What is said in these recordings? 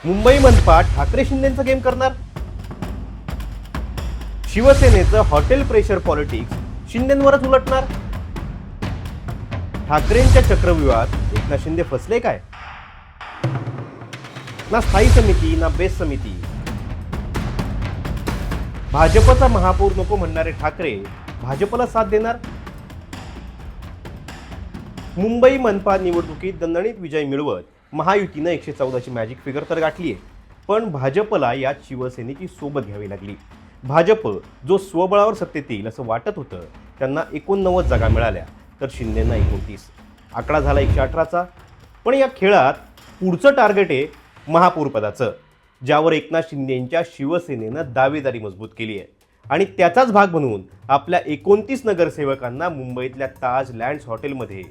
मुंबई मनपा ठाकरे शिंदेंचा गेम करणार. शिवसेनेचं हॉटेल प्रेशर पॉलिटिक्स शिंदेंवरच उलटणार. ठाकरेंच्या चक्रव्यूहात एकनाथ शिंदे फसले काय? ना स्थायी समिती ना बेस समिती. भाजपचा महापौर नको म्हणणारे ठाकरे भाजपला साथ देणार. मुंबई मनपा निवडणुकीत दणदणीत विजय मिळवत महायुतीनं 114ची मॅजिक फिगर तर गाठली आहे, पण भाजपला यात शिवसेनेची सोबत घ्यावी लागली. भाजप जो स्वबळावर सत्तेत येईल असं वाटत होतं, त्यांना 89 जागा मिळाल्या तर शिंदेंना 29. आकडा झाला 118चा. पण या खेळात पुढचं टार्गेट आहे महापौर पदाचं, ज्यावर एकनाथ शिंदेंच्या शिवसेनेनं दावेदारी मजबूत केली आहे. आणि त्याचाच भाग म्हणून आपल्या 29 नगरसेवकांना मुंबईतल्या ताज लँड्स हॉटेलमध्ये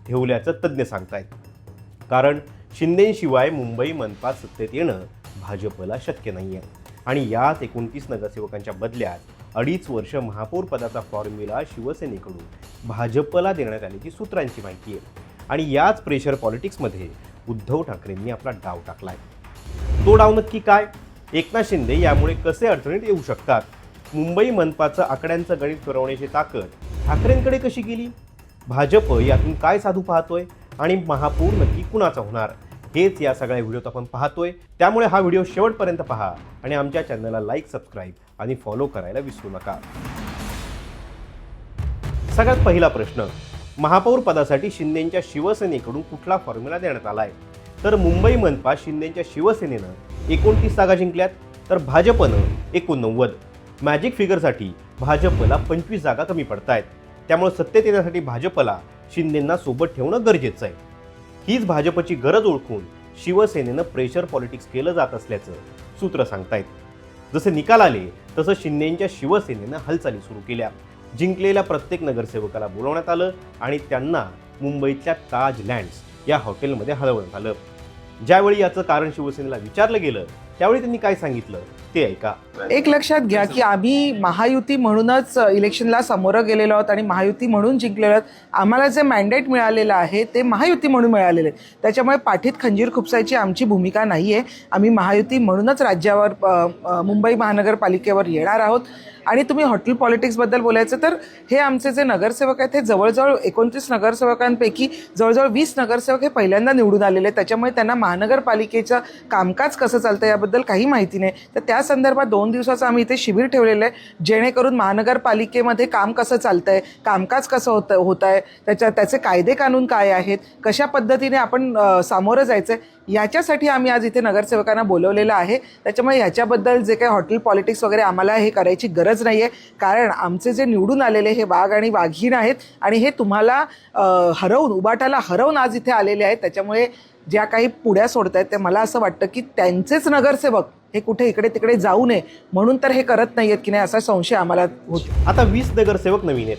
ठेवल्याचं तज्ज्ञ सांगतायत. कारण शिंदेशिवाय मुंबई मनपात सत्तेत येणं भाजपला शक्य नाही आहे. आणि याच 29 नगरसेवकांच्या बदल्यात 2.5 वर्ष महापौर पदाचा फॉर्म्युला शिवसेनेकडून भाजपला देण्यात आल्याची सूत्रांची माहिती आहे. आणि याच प्रेशर पॉलिटिक्समध्ये उद्धव ठाकरेंनी आपला डाव टाकलाय. तो डाव नक्की काय? एकनाथ शिंदे यामुळे कसे अडचणीत येऊ शकतात? मुंबई मनपाचं आकड्यांचं गणित फिरवण्याची ताकद ठाकरेंकडे कशी गेली? भाजप यातून काय साधू पाहतोय? आणि महापौर नक्की कुणाचा होणार? हेच या सगळ्या व्हिडिओत आपण पाहतोय. त्यामुळे हा व्हिडिओ शेवटपर्यंत पहा आणि आमच्या चॅनलला लाईक, सबस्क्राईब आणि फॉलो करायला विसरू नका. सगळ्यात पहिला प्रश्न, महापौर पदासाठी शिंदेंच्या शिवसेनेकडून कुठला फॉर्म्युला देण्यात आलाय? तर मुंबई मनपा शिंदेंच्या शिवसेनेनं 29 जागा जिंकल्यात, तर भाजपनं 89. मॅजिक फिगरसाठी भाजपला 25 जागा कमी पडतायत. त्यामुळे सत्तेत येण्यासाठी भाजपला शिंदेंना सोबत ठेवणं गरजेचं आहे. हीच भाजपची गरज ओळखून शिवसेनेनं प्रेशर पॉलिटिक्स केलं जात असल्याचं सूत्र सांगतायत. जसे निकाल आले तसं शिंदेंच्या शिवसेनेनं हालचाली सुरू केल्या. जिंकलेल्या प्रत्येक नगरसेवकाला बोलवण्यात आलं आणि त्यांना मुंबईतल्या ताज लँड्स या हॉटेलमध्ये हलवण्यात आलं. ज्यावेळी याचं कारण शिवसेनेला विचारलं गेलं त्यावेळी त्यांनी काय सांगितलं ते ऐका. एक लक्षात घ्या की आम्ही महायुती म्हणूनच इलेक्शनला समोरं गेलेलो आहोत आणि महायुती म्हणून जिंकलेलो आहोत. आम्हाला जे मॅन्डेट मिळालेलं आहे ते महायुती म्हणून मिळालेलं आहे. त्याच्यामुळे पाठीत खंजीर खुपसायची आमची भूमिका नाही आहे. आम्ही महायुती म्हणूनच राज्यावर मुंबई महानगरपालिकेवर येणार आहोत. आणि तुम्ही हॉटेल पॉलिटिक्सबद्दल बोलायचं तर हे आमचे जे नगरसेवक आहेत हे जवळजवळ 29 नगरसेवकांपैकी जवळजवळ 20 नगरसेवक हे पहिल्यांदा निवडून आलेले आहेत. त्याच्यामुळे त्यांना महानगरपालिकेचं कामकाज कसं चालतं याबद्दल काही माहिती नाही. तर त्या संदर्भात 2 दिवसाचं आम्ही इथे शिबिर ठेवलेलं आहे, जेणेकरून महानगरपालिकेमध्ये काम कसं चालतं आहे, कामकाज कसं होत आहे, त्याचे कायदे कानून काय आहेत, कशा पद्धतीने आपण सामोरं जायचं आहे, याच्यासाठी आम्ही आज इथे नगरसेवकांना बोलवलेलं आहे. त्याच्यामुळे ह्याच्याबद्दल जे काही हॉटेल पॉलिटिक्स वगैरे आम्हाला हे करायची गरज नाही आहे. कारण आमचे जे निवडून आलेले हे वाघ आणि वाघीण आहेत आणि हे तुम्हाला उबाटाला हरवून आज इथे आलेले आहेत. त्याच्यामुळे ज्या काही पुढ्या सोडत आहेत ते मला असं वाटतं की त्यांचेच नगरसेवक हे कुठे इकडे तिकडे जाऊ नये म्हणून तर हे करत नाही आहेत की नाही, असा संशय आम्हाला होतो. आता 20 नगरसेवक नवीन आहेत,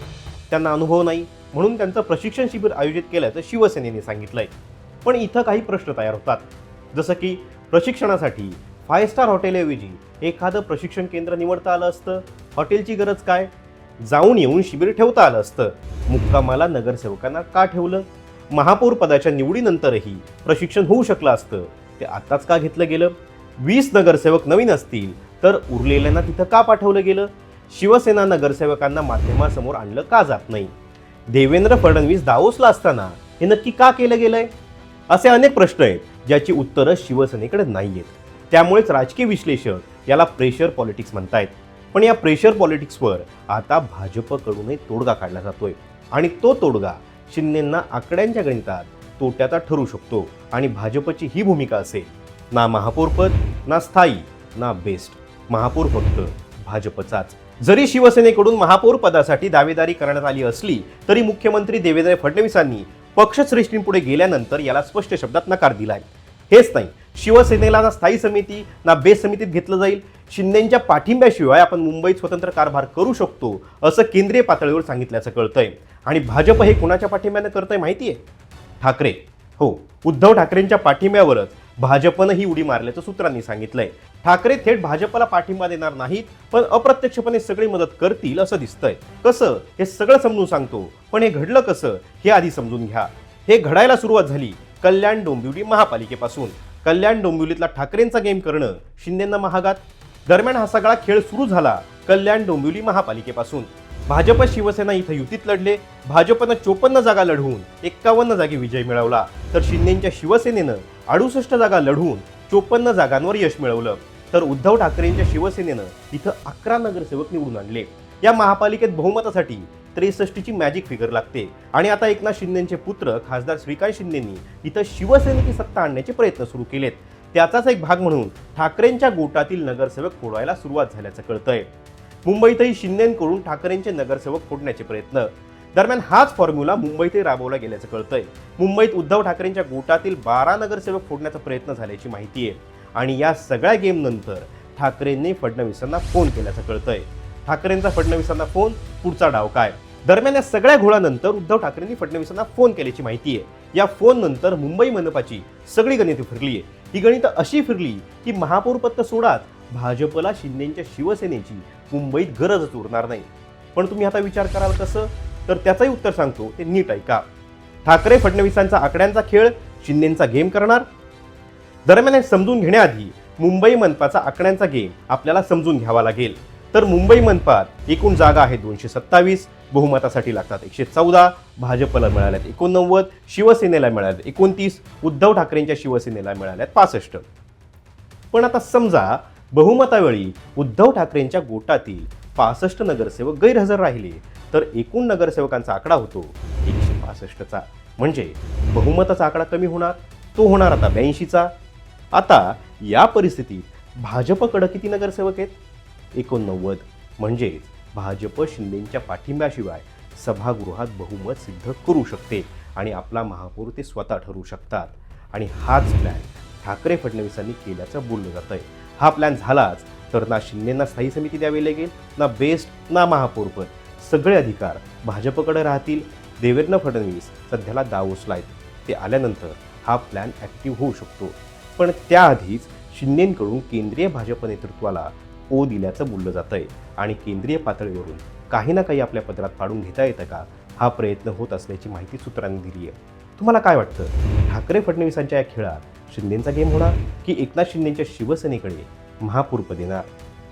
त्यांना अनुभव नाही म्हणून त्यांचं प्रशिक्षण शिबिर आयोजित केल्याचं शिवसेनेने सांगितलंय. पण इथं काही प्रश्न तयार होतात. जसं की प्रशिक्षणासाठी 5 स्टार हॉटेलऐवजी एखादं प्रशिक्षण केंद्र निवडता आलं असतं. हॉटेलची गरज काय? जाऊन येऊन शिबिर ठेवता आलं असतं. मुक्कामाला नगरसेवकांना का ठेवलं? महापौर पदाच्या निवडीनंतरही प्रशिक्षण होऊ शकलं असतं, ते आताच का घेतलं गेलं? 20 नगरसेवक नवीन असतील तर उरलेल्यांना तिथं का पाठवलं गेलं? शिवसेना नगरसेवकांना माध्यमासमोर आणलं का जात नाही? देवेंद्र फडणवीस दावोसला असताना हे नक्की का केलं गेलंय? असे अनेक प्रश्न आहेत ज्याची उत्तरं शिवसेनेकडे नाही आहेत. त्यामुळेच राजकीय विश्लेषक याला प्रेशर पॉलिटिक्स म्हणतायत. पण या प्रेशर पॉलिटिक्सवर आता भाजपकडूनही तोडगा काढला जातोय आणि तो तोडगा शिंदेंना आकड्यांच्या गणितात तोट्याचा ठरू शकतो. आणि भाजपची ही भूमिका असेल, ना महापौरपद, ना स्थायी, ना बेस्ट. महापौर फक्त भाजपचाच. जरी शिवसेनेकडून महापौर पदासाठी दावेदारी करण्यात आली असली तरी मुख्यमंत्री देवेंद्र फडणवीसांनी पक्षश्रेष्ठींपुढे गेल्यानंतर याला स्पष्ट शब्दात नकार दिलाय. हेच नाही, शिवसेनेला ना स्थायी समिती ना बेस समितीत घेतलं जाईल. शिंदेंच्या पाठिंब्याशिवाय आपण मुंबईत स्वतंत्र कारभार करू शकतो असं केंद्रीय पातळीवर सांगितल्याचं कळतंय. आणि भाजप हे कुणाच्या पाठिंब्यानं करतंय माहिती आहे? ठाकरे. हो, उद्धव ठाकरेंच्या पाठिंब्यावरच भाजपनं ही उडी मारल्याचं सूत्रांनी सांगितलंय. ठाकरे थेट भाजपला पाठिंबा देणार नाहीत, पण अप्रत्यक्षपणे सगळी मदत करतील असं दिसतंय. कसं हे सगळं समजून सांगतो, पण हे घडलं कसं हे आधी समजून घ्या. हे घडायला सुरुवात झाली कल्याण डोंबिवली महापालिकेपासून. कल्याण डोंबिवलीतला ठाकरेंचा गेम करणं शिंदेंना महागात. दरम्यान हा सगळा खेळ सुरू झाला कल्याण डोंबिवली महापालिकेपासून. भाजप शिवसेना इथं युतीत लढले. भाजपनं 54 जागा लढवून 51 जागी विजय मिळवला, तर शिंदेंच्या शिवसेनेनं 68 जागा लढवून 54 जागांवर यश मिळवलं. तर उद्धव ठाकरेंच्या शिवसेनेनं इथं 11 नगरसेवक निवडून आणले. या महापालिकेत बहुमतासाठी 63ची मॅजिक फिगर लागते. आणि आता एकनाथ शिंदेचे पुत्र खासदार श्रीकांत शिंदेंनी इथं शिवसेनेची सत्ता आणण्याचे प्रयत्न सुरू केलेत. त्याचाच एक भाग म्हणून ठाकरेंच्या गोटातील नगरसेवक फोडायला सुरुवात झाल्याचं कळतंय. मुंबईतही शिंदेंकडून ठाकरेंचे नगरसेवक फोडण्याचे प्रयत्न. दरम्यान हाच फॉर्म्युला मुंबईतही राबवला गेल्याचं कळतंय. मुंबईत उद्धव ठाकरेंच्या गोटातील 12 नगरसेवक फोडण्याचा प्रयत्न झाल्याची माहिती आहे. आणि या सगळ्या गेम नंतर ठाकरेंनी फडणवीसांना फोन केल्याचं कळतंय. ठाकरेंचा फडणवीसांना फोन, पुढचा डाव काय? दरम्यान या सगळ्या घोळानंतर उद्धव ठाकरेंनी फडणवीसांना फोन केल्याची माहिती आहे. या फोन नंतर मुंबई मनपाची सगळी गणितं फिरली आहे. ही गणितं अशी फिरली की महापौर पद सोडाच भाजपला शिंदेच्या शिवसेनेची मुंबईत गरजच उरणार नाही. पण तुम्ही आता विचार कराल कसं? तर त्याचंही उत्तर सांगतो, ते नीट ऐका. ठाकरे फडणवीसांचा आकड्यांचा खेळ, शिंदेचा गेम करणार. दरम्यान हे समजून घेण्याआधी मुंबई मनपाचा आकड्यांचा गेम आपल्याला समजून घ्यावा लागेल. तर मुंबई मनपात एकूण जागा आहेत 227, बहुमतासाठी लागतात 114, भाजपला मिळाल्यात 89, शिवसेनेला मिळाल्यात 29, उद्धव ठाकरेंच्या शिवसेनेला मिळाल्यात 65. पण आता समजा बहुमतावेळी उद्धव ठाकरेंच्या गोटातील 65 नगरसेवक गैरहजर राहिले, तर एकूण नगरसेवकांचा आकडा होतो 165चा. म्हणजे बहुमताचा आकडा कमी होणार, तो होणार आता 82चा. आता या परिस्थितीत भाजपकडे किती नगरसेवक आहेत? 89. म्हणजे भाजप शिंदेच्या पाठिंब्याशिवाय सभागृहात बहुमत सिद्ध करू शकते आणि आपला महापौर ते स्वतः ठरवू शकतात. आणि हाच प्लॅन ठाकरे फडणवीसांनी केल्याचं बोललं जातंय. हा प्लॅन झालाच तर ना शिंदेंना स्थायी समिती द्यावी लागेल, ना बेस्ट, ना महापौरपद. सगळे अधिकार भाजपकडे राहतील. देवेंद्र फडणवीस सध्याला दावोसला आहेत. ते आल्यानंतर हा प्लॅन ॲक्टिव्ह होऊ शकतो. पण त्याआधीच शिंदेंकडून केंद्रीय भाजप नेतृत्वाला ओ दिल्याचं बोललं जातंय. आणि केंद्रीय पातळीवरून काही ना काही आपल्या पदरात पाडून घेता येतं का, हा प्रयत्न होत असल्याची माहिती सूत्रांनी दिली आहे. तुम्हाला काय वाटतं? ठाकरे फडणवीसांच्या या खेळात शिंदेचा गेम होणार की एकनाथ शिंदेच्या शिवसेनेकडे महापौरपद येणार?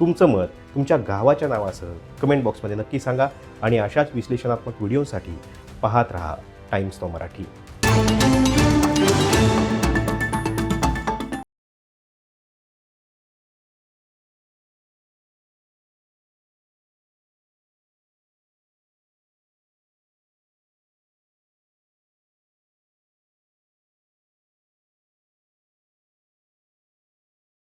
तुमचं मत तुमच्या गावाच्या नावासह कमेंट बॉक्समध्ये नक्की सांगा. आणि अशाच विश्लेषणात्मक व्हिडिओसाठी पाहत रहा टाइम्स नाऊ मराठी.